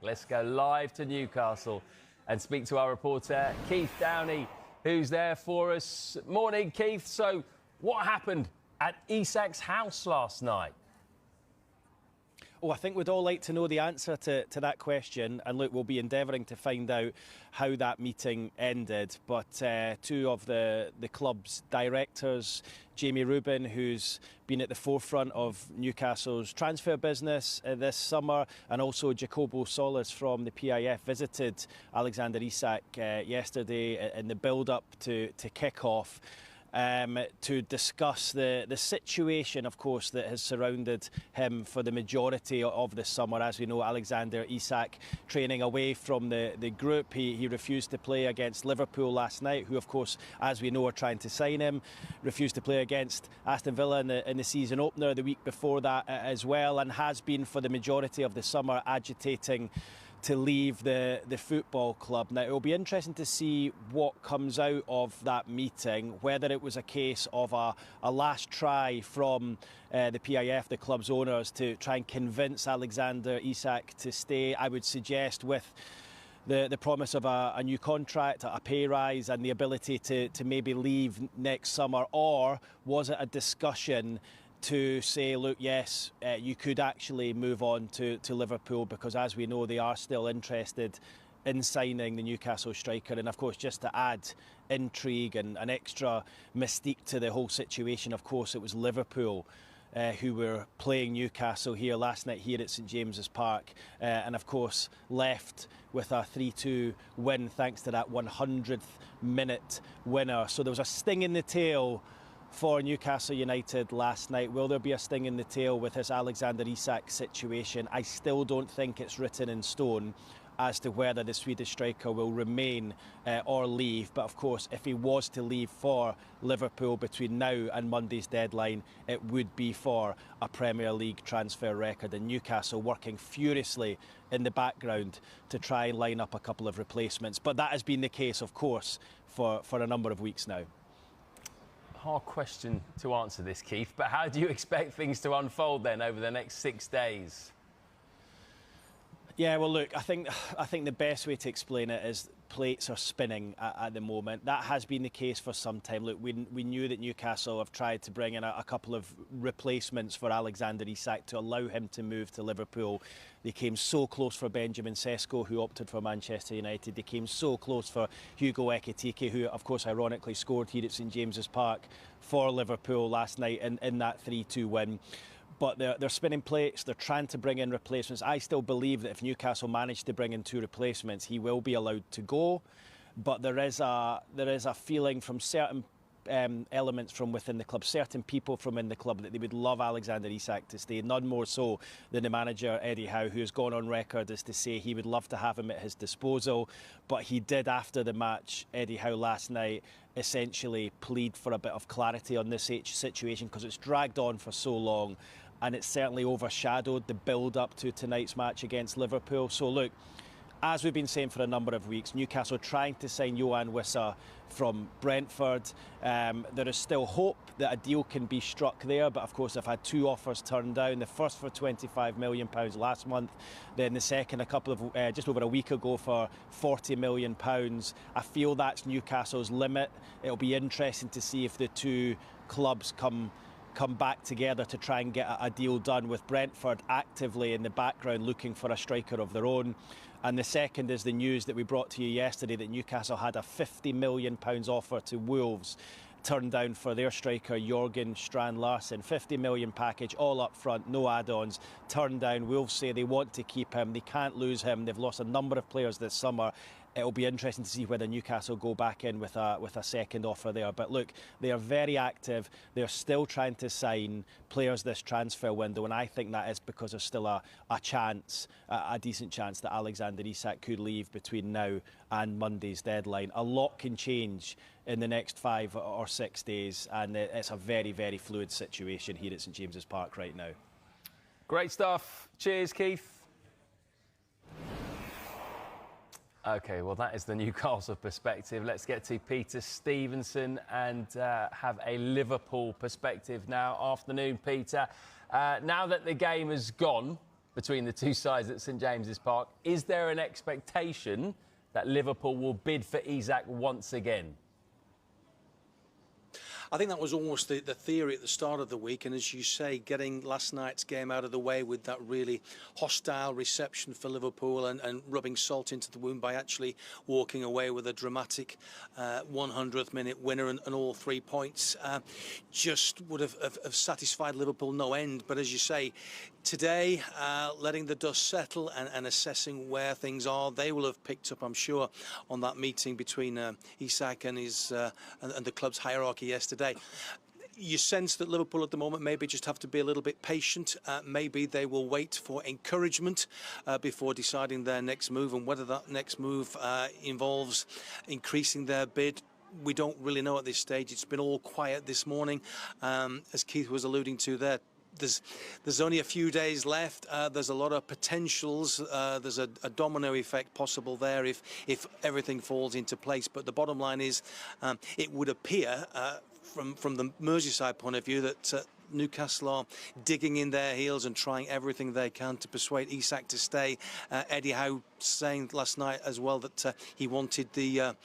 Let's go live to Newcastle and speak to our reporter, Keith Downey, who's there for us. Morning, Keith. So, what happened at Isak's house last night? Oh, I think we'd all like to know the answer to that question. And look, we'll be endeavouring to find out how that meeting ended. But two of the club's directors, Jamie Rubin, who's been at the forefront of Newcastle's transfer business this summer, and also Jacobo Solis from the PIF, visited Alexander Isak yesterday in the build-up to kick-off. To discuss the situation, of course, that has surrounded him for the majority of the summer. As we know, Alexander Isak training away from the group. He refused to play against Liverpool last night, who, of course, as we know, are trying to sign him. Refused to play against Aston Villa in the season opener the week before that as well, and has been for the majority of the summer agitating to leave the football club. Now, it'll be interesting to see what comes out of that meeting, whether it was a case of a last try from the PIF, the club's owners, to try and convince Alexander Isak to stay. I would suggest with the promise of a new contract, a pay rise, and the ability to maybe leave next summer, or was it a discussion to say, look, yes, you could actually move on to Liverpool, because as we know, they are still interested in signing the Newcastle striker. And of course, just to add intrigue and an extra mystique to the whole situation, of course, it was Liverpool who were playing Newcastle here last night here at St James's Park, and of course left with a 3-2 win thanks to that 100th minute winner. So there was a sting in the tail for Newcastle United last night. Will there be a sting in the tail with this Alexander Isak situation? I still don't think it's written in stone as to whether the Swedish striker will remain or leave. But of course, if he was to leave for Liverpool between now and Monday's deadline, it would be for a Premier League transfer record, and Newcastle working furiously in the background to try and line up a couple of replacements. But that has been the case, of course, for a number of weeks now. Hard question to answer this, Keith, but how do you expect things to unfold then over the next 6 days? Yeah, well, look, I think the best way to explain it is plates are spinning at the moment. That has been the case for some time. Look, we knew that Newcastle have tried to bring in a couple of replacements for Alexander Isak to allow him to move to Liverpool. They came so close for Benjamin Sesko, who opted for Manchester United. They came so close for Hugo Ekitike, who, of course, ironically scored here at St James's Park for Liverpool last night in that 3-2 win. But they're spinning plates, they're trying to bring in replacements. I still believe that if Newcastle manage to bring in 2 replacements, he will be allowed to go. But there is a feeling from certain elements from within the club, certain people from in the club, that they would love Alexander Isak to stay, none more so than the manager Eddie Howe, who has gone on record as to say he would love to have him at his disposal. But he did, after the match, Eddie Howe last night, essentially plead for a bit of clarity on this situation, because it's dragged on for so long, and it's certainly overshadowed the build-up to tonight's match against Liverpool. So look, as we've been saying for a number of weeks, Newcastle trying to sign Yoane Wissa from Brentford. There is still hope that a deal can be struck there, but of course I've had 2 offers turned down. The first for £25 million last month, then the second just over a week ago for £40 million. I feel that's Newcastle's limit. It'll be interesting to see if the 2 clubs come back together to try and get a deal done, with Brentford actively in the background looking for a striker of their own. And the second is the news that we brought to you yesterday, that Newcastle had a £50 million offer to Wolves turned down for their striker Jørgen Strand Larsen. £50 million package, all up front, no add-ons, turned down. Wolves say they want to keep him, they can't lose him. They've lost a number of players this summer. It'll be interesting to see whether Newcastle go back in with a second offer there. But look, they are very active. They're still trying to sign players this transfer window, and I think that is because there's still a chance, a decent chance, that Alexander Isak could leave between now and Monday's deadline. A lot can change in the next 5 or 6 days, and it's a very, very fluid situation here at St James's Park right now. Great stuff. Cheers, Keith. OK, well, that is the Newcastle perspective. Let's get to Peter Stevenson and have a Liverpool perspective now. Afternoon, Peter. Now that the game has gone between the two sides at St James's Park, is there an expectation that Liverpool will bid for Isak once again? I think that was almost the theory at the start of the week, and as you say, getting last night's game out of the way with that really hostile reception for Liverpool and rubbing salt into the wound by actually walking away with a dramatic 100th minute winner and all 3 points just would have satisfied Liverpool no end. But as you say, today, letting the dust settle and assessing where things are, they will have picked up, I'm sure, on that meeting between Isak and his and the club's hierarchy yesterday. You sense that Liverpool at the moment maybe just have to be a little bit patient. Maybe they will wait for encouragement before deciding their next move, and whether that next move involves increasing their bid, we don't really know at this stage. It's been all quiet this morning, as Keith was alluding to there. There's only a few days left. There's a lot of potentials. There's a domino effect possible there if everything falls into place. But the bottom line is, it would appear from the Merseyside point of view that Newcastle are digging in their heels and trying everything they can to persuade Isak to stay. Eddie Howe saying last night as well that he wanted the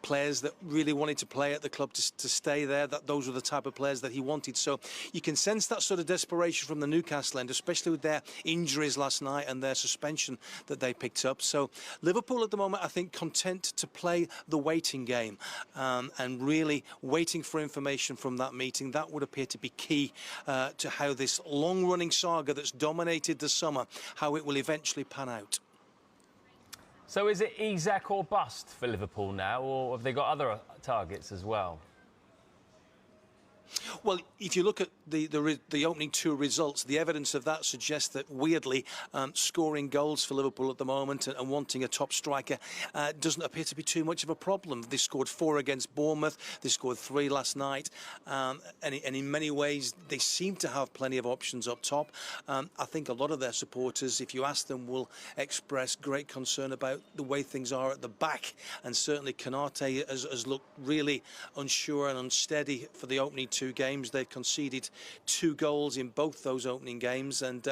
players that really wanted to play at the club to stay there, that those were the type of players that he wanted. So you can sense that sort of desperation from the Newcastle end, especially with their injuries last night and their suspension that they picked up. So Liverpool at the moment, I think, content to play the waiting game and really waiting for information from that meeting. That would appear to be key to how this long-running saga that's dominated the summer, how it will eventually pan out. So is it Isak or bust for Liverpool now, or have they got other targets as well? Well, if you look at the opening two results, the evidence of that suggests that, weirdly, scoring goals for Liverpool at the moment and wanting a top striker doesn't appear to be too much of a problem. They scored 4 against Bournemouth. They scored 3 last night. And in many ways, they seem to have plenty of options up top. I think a lot of their supporters, if you ask them, will express great concern about the way things are at the back. And certainly Konate has looked really unsure and unsteady for the opening 2 games. They've conceded 2 goals in both those opening games, and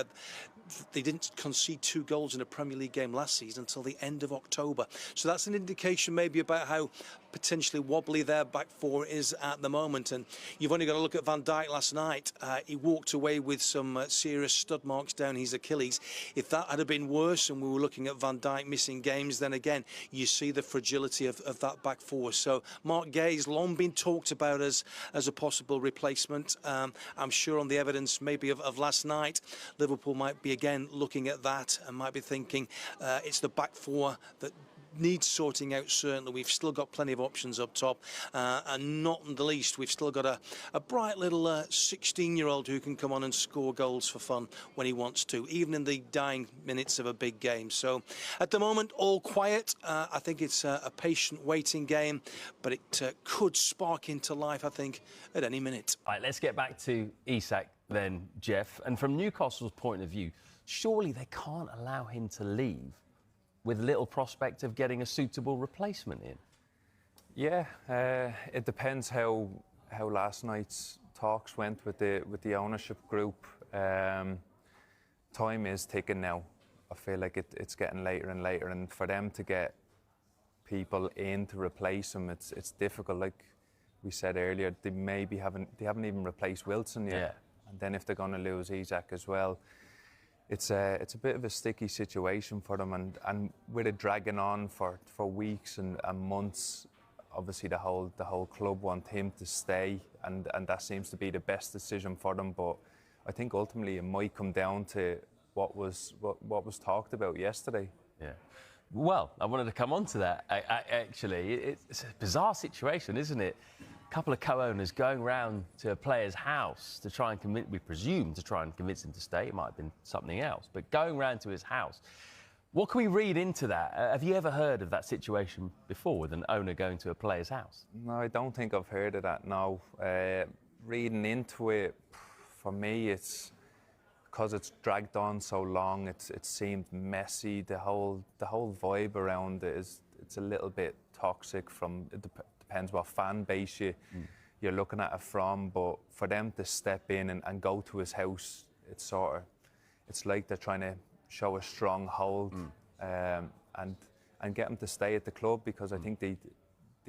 they didn't concede 2 goals in a Premier League game last season until the end of October. So that's an indication maybe about how potentially wobbly their back four is at the moment. And you've only got to look at Van Dijk last night. He walked away with some serious stud marks down his Achilles. If that had been worse and we were looking at Van Dijk missing games, then again you see the fragility of that back four. So Mark Gay's long been talked about as a possible replacement. I'm sure on the evidence maybe of last night, Liverpool might be again looking at that and might be thinking it's the back four that needs sorting out. Certainly we've still got plenty of options up top, and not the least, we've still got a bright little 16-year-old who can come on and score goals for fun when he wants to, even in the dying minutes of a big game. So at the moment, all quiet. I think it's a patient waiting game, but it could spark into life, I think, at any minute. All right, let's get back to Isak then, Jeff. And from Newcastle's point of view, surely they can't allow him to leave with little prospect of getting a suitable replacement in. Yeah, it depends how last night's talks went with the ownership group. Time is ticking now. I feel like it's getting later and later, and for them to get people in to replace him, it's difficult. Like we said earlier, they haven't even replaced Wilson yet. Yeah. And then if they're going to lose Isak as well, it's a bit of a sticky situation for them, and with it dragging on for weeks and months, obviously the whole club want him to stay, and that seems to be the best decision for them. But I think ultimately it might come down to what was talked about yesterday. Yeah. Well, I wanted to come on to that. Actually, it's a bizarre situation, isn't it? A couple of co-owners going round to a player's house to try and convince, we presume, to try and convince him to stay. It might have been something else, but going round to his house. What can we read into that? Have you ever heard of that situation before with an owner going to a player's house? No, I don't think I've heard of that. No, reading into it, for me, it's because it's dragged on so long, it seemed messy. The whole vibe around it it's a little bit toxic. Depends what fan base you're looking at it from, but for them to step in and go to his house, it's like they're trying to show a strong hold and get him to stay at the club, because I think they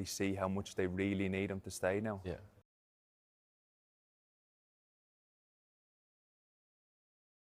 see how much they really need him to stay now. Yeah.